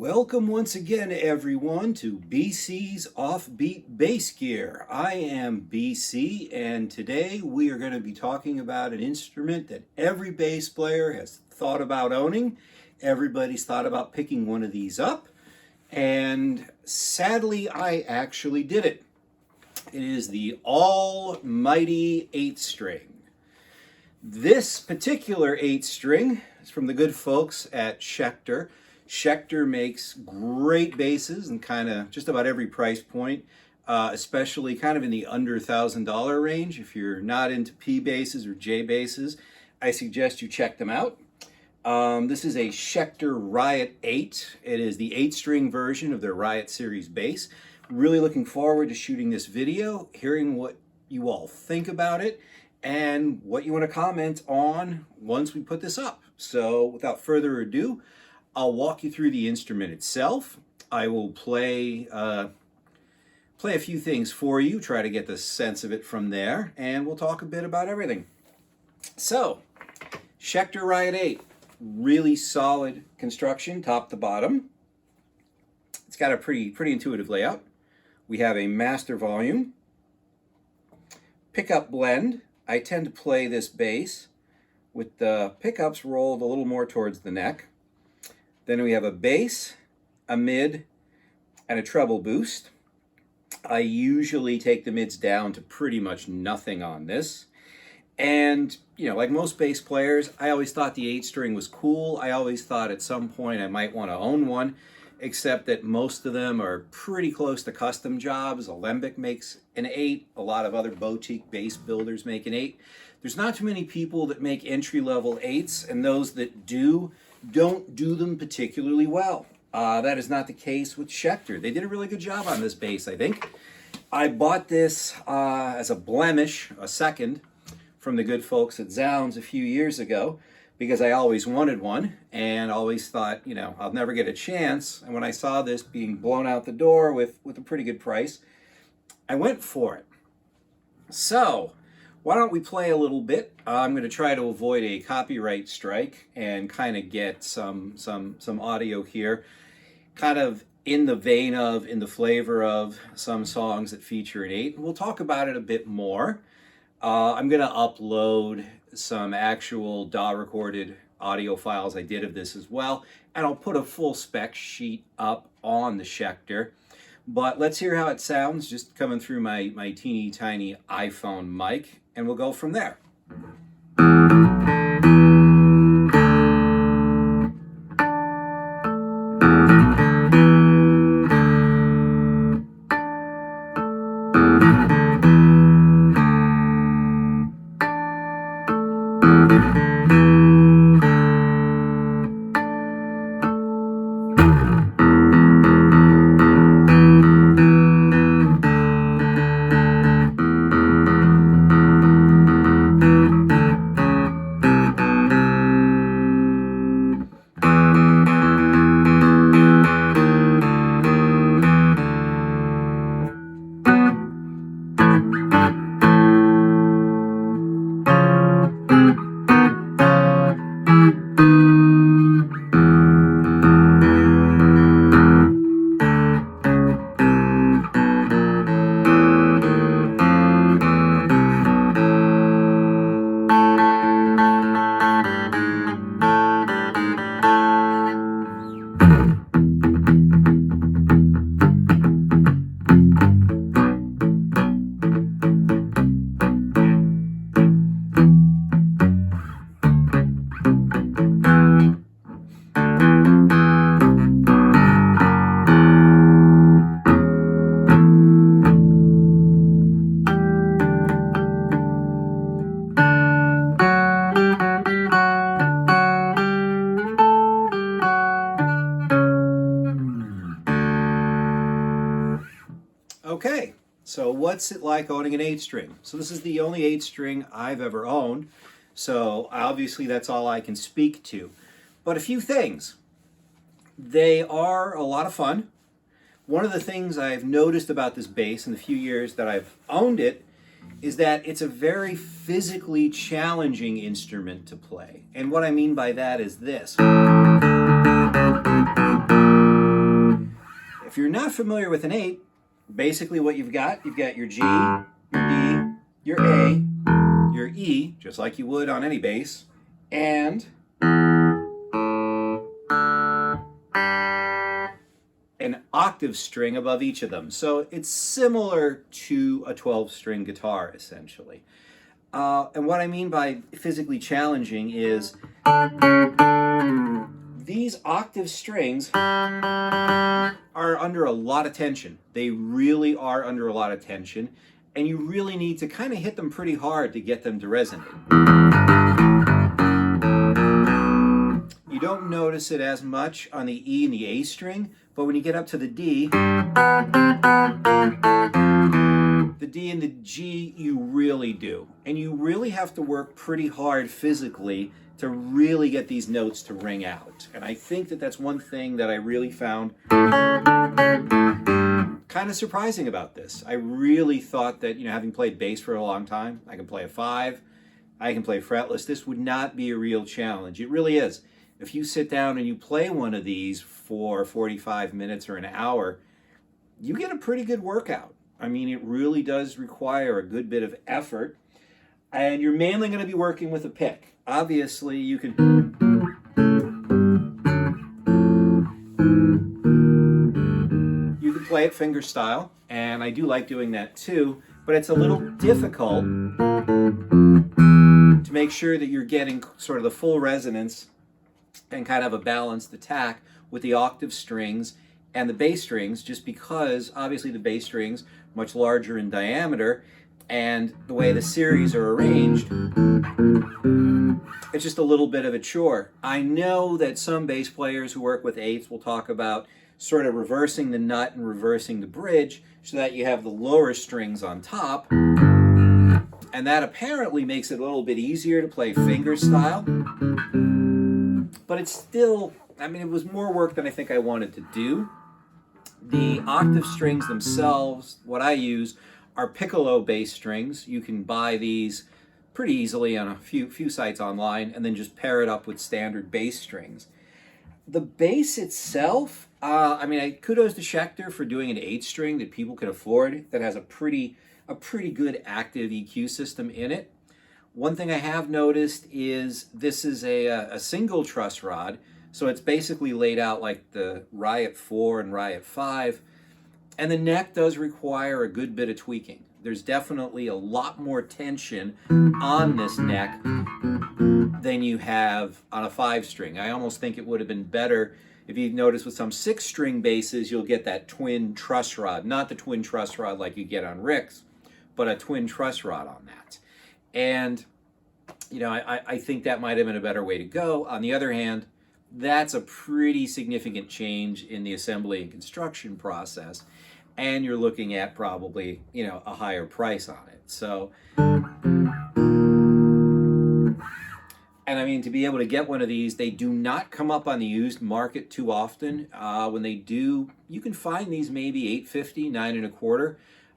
Welcome once again, everyone, to BC's Offbeat Bass Gear. I am BC, and today we are going to be talking about an instrument that every bass player has thought about owning. Everybody's thought about picking one of these up, and sadly, I actually did it. It is the almighty 8-string. This particular 8-string is from the good folks at Schecter. Schecter makes great basses and kind of just about every price point, especially kind of in the under $1,000 range. If you're not into P basses or J basses, I suggest you check them out. This is a Schecter Riot 8. It is the 8-string version of their Riot series bass. Really looking forward to shooting this video, hearing what you all think about it, and what you want to comment on once we put this up. So without further ado, I'll walk you through the instrument itself. I will play a few things for you, try to get the sense of it from there, and we'll talk a bit about everything. So, Schecter Riot 8, really solid construction, top to bottom. It's got a pretty intuitive layout. We have a master volume, pickup blend. I tend to play this bass with the pickups rolled a little more towards the neck. Then we have a bass, a mid, and a treble boost. I usually take the mids down to pretty much nothing on this. And, you know, like most bass players, I always thought the 8-string was cool. I always thought at some point I might want to own one, except that most of them are pretty close to custom jobs. Alembic makes an 8. A lot of other boutique bass builders make an 8. There's not too many people that make entry-level 8s, and those that don't do them particularly well. That is not the case with Schecter. They did a really good job on this bass, I think. I bought this as a blemish, a second, from the good folks at Zounds a few years ago, because I always wanted one and always thought, you know, I'll never get a chance. And when I saw this being blown out the door with a pretty good price, I went for it. So, why don't we play a little bit? I'm going to try to avoid a copyright strike and kind of get some audio here, kind of in the vein of, in the flavor of some songs that feature an 8. We'll talk about it a bit more. I'm going to upload some actual DAW recorded audio files I did of this as well, and I'll put a full spec sheet up on the Schecter. But let's hear how it sounds just coming through my teeny tiny iPhone mic, and we'll go from there. Okay, so what's it like owning an 8-string? So this is the only 8-string I've ever owned, so obviously that's all I can speak to. But a few things. They are a lot of fun. One of the things I've noticed about this bass in the few years that I've owned it is that it's a very physically challenging instrument to play. And what I mean by that is this. not familiar with an 8, basically what you've got your G, your D, your A, your E, just like you would on any bass, and an octave string above each of them. So it's similar to a 12-string guitar, essentially. And what I mean by physically challenging is these octave strings are under a lot of tension. They really are under a lot of tension, and you really need to kind of hit them pretty hard to get them to resonate. You don't notice it as much on the E and the A string, but when you get up to the D and the G, you really do. And you really have to work pretty hard physically to really get these notes to ring out. And I think that that's one thing that I really found kind of surprising about this. I really thought that, having played bass for a long time, I can play a 5, I can play fretless, this would not be a real challenge. It really is. If you sit down and you play one of these for 45 minutes or an hour, you get a pretty good workout. I mean, it really does require a good bit of effort, and you're mainly going to be working with a pick. Obviously, you can play it finger style, and I do like doing that too, but it's a little difficult to make sure that you're getting sort of the full resonance and kind of a balanced attack with the octave strings and the bass strings, just because obviously the bass strings much larger in diameter, and the way the series are arranged, it's just a little bit of a chore. I know that some bass players who work with 8s will talk about sort of reversing the nut and reversing the bridge so that you have the lower strings on top, and that apparently makes it a little bit easier to play finger style, but it's still, it was more work than I think I wanted to do. The octave strings themselves, what I use, are piccolo bass strings. You can buy these pretty easily on a few sites online, and then just pair it up with standard bass strings. The bass itself, kudos to Schecter for doing an 8-string that people can afford, that has a pretty good active EQ system in it. One thing I have noticed is this is a single truss rod, so it's basically laid out like the Riot 4 and Riot 5, and the neck does require a good bit of tweaking. There's definitely a lot more tension on this neck than you have on a 5-string. I almost think it would have been better if you notice with some 6-string basses, you'll get that twin truss rod, not the twin truss rod like you get on Ricks, but a twin truss rod on that. And, I think that might have been a better way to go. On the other hand, that's a pretty significant change in the assembly and construction process, and you're looking at probably, a higher price on it. So, and to be able to get one of these, they do not come up on the used market too often. When they do, you can find these maybe $8.50, $9 1/4.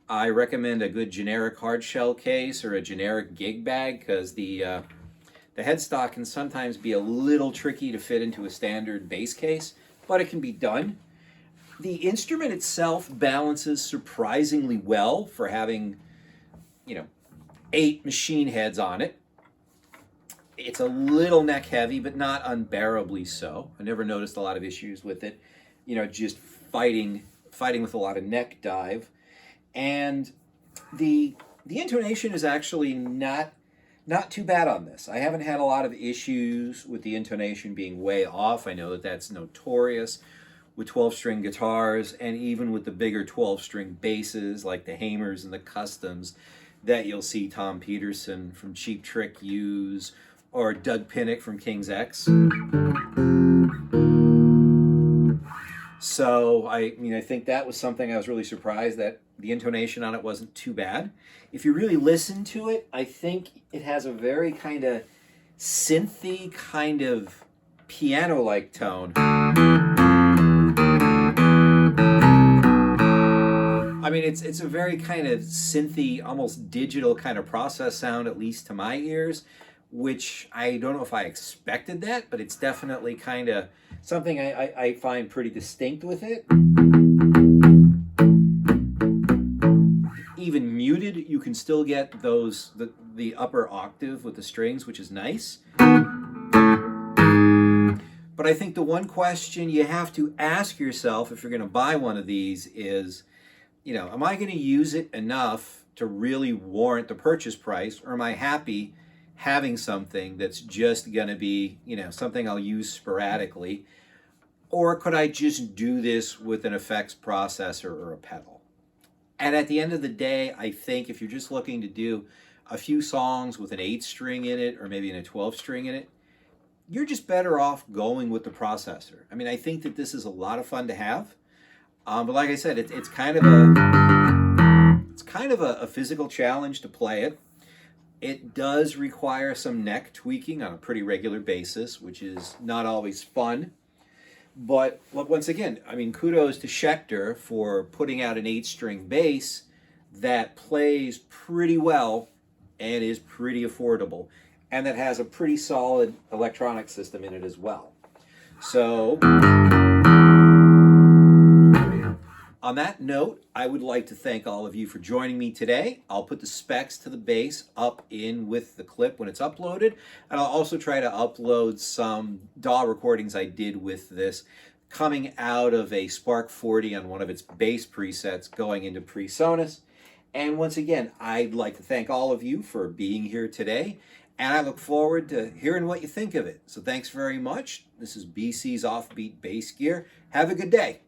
I recommend a good generic hard shell case or a generic gig bag, because the headstock can sometimes be a little tricky to fit into a standard bass case, but it can be done. The instrument itself balances surprisingly well for having, 8 machine heads on it. It's a little neck heavy, but not unbearably so. I never noticed a lot of issues with it, just fighting with a lot of neck dive. And the intonation is actually not too bad on this. I haven't had a lot of issues with the intonation being way off. I know that that's notorious with 12-string guitars, and even with the bigger 12-string basses like the Hamers and the Customs that you'll see Tom Peterson from Cheap Trick use, or Doug Pinnick from King's X. So I think that was something I was really surprised that the intonation on it wasn't too bad. If you really listen to it, I think it has a very kind of synthy, kind of piano-like tone. It's a very kind of synthy, almost digital kind of process sound, at least to my ears, which I don't know if I expected that, but it's definitely kind of something I find pretty distinct with it. muted, you can still get those the upper octave with the strings, which is nice. But I think the one question you have to ask yourself if you're going to buy one of these is, you know, am I going to use it enough to really warrant the purchase price, or am I happy having something that's just going to be, you know, something I'll use sporadically? Or could I just do this with an effects processor or a pedal? And at the end of the day, I think if you're just looking to do a few songs with an 8-string in it, or maybe in a 12-string in it, you're just better off going with the processor. I mean, I think that this is a lot of fun to have. But like I said, it's kind of a physical challenge to play it. It does require some neck tweaking on a pretty regular basis, which is not always fun. But once again, I mean, kudos to Schecter for putting out an 8-string bass that plays pretty well and is pretty affordable, and that has a pretty solid electronic system in it as well. So, on that note, I would like to thank all of you for joining me today. I'll put the specs to the bass up in with the clip when it's uploaded, and I'll also try to upload some DAW recordings I did with this coming out of a Spark 40 on one of its bass presets going into PreSonus. And once again, I'd like to thank all of you for being here today, and I look forward to hearing what you think of it. So thanks very much. This is BC's Offbeat Bass Gear. Have a good day.